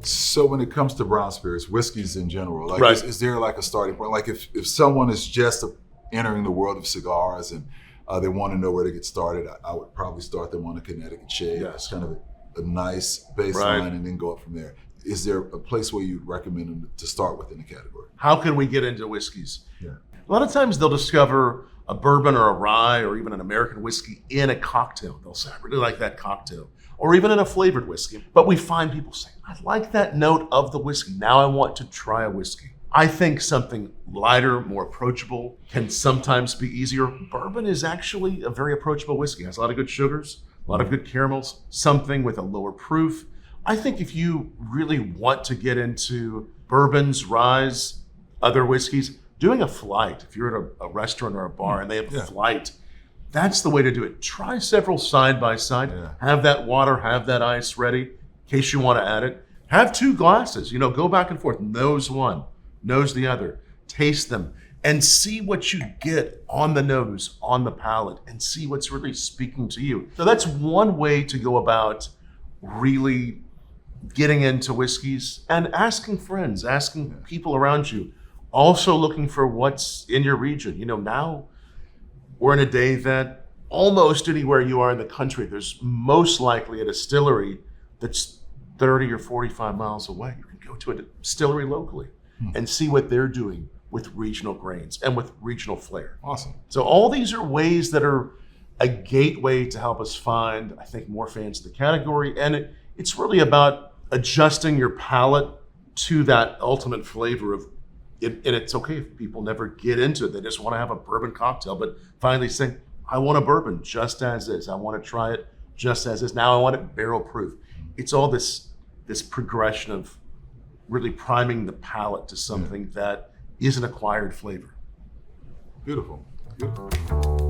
So when it comes to brown spirits, whiskeys in general, like Right. is there like a starting point? Like if someone is just entering the world of cigars and they want to know where to get started, I would probably start them on a Connecticut Shade. Yes. It's kind of a nice baseline, Right. and then go up from there. Is there a place where you'd recommend them to start within the category? How can we get into whiskeys? Yeah. A lot of times they'll discover a bourbon or a rye or even an American whiskey in a cocktail. They'll say, I really like that cocktail. Or even in a flavored whiskey. But we find people saying, I like that note of the whiskey. Now I want to try a whiskey. I think something lighter, more approachable can sometimes be easier. Bourbon is actually a very approachable whiskey. It has a lot of good sugars, a lot of good caramels, something with a lower proof. I think if you really want to get into bourbons, ryes, other whiskeys, doing a flight, if you're at a restaurant or a bar and they have a flight, that's the way to do it. Try several side by side. Yeah. Have that water, have that ice ready in case you want to add it. Have 2 glasses, go back and forth. Nose one, nose the other. Taste them and see what you get on the nose, on the palate, and see what's really speaking to you. So that's one way to go about really getting into whiskeys, and asking friends, asking people around you. Also looking for what's in your region. Now we're in a day that almost anywhere you are in the country, there's most likely a distillery that's 30 or 45 miles away. You can go to a distillery locally and see what they're doing with regional grains and with regional flair. Awesome. So all these are ways that are a gateway to help us find, I think, more fans of the category. And it's really about adjusting your palate to that ultimate flavor of it. And it's okay if people never get into it. They just want to have a bourbon cocktail, but finally say, I want a bourbon just as is. I want to try it just as is. Now I want it barrel proof. It's all this progression of really priming the palate to something that is an acquired flavor. Beautiful. Beautiful.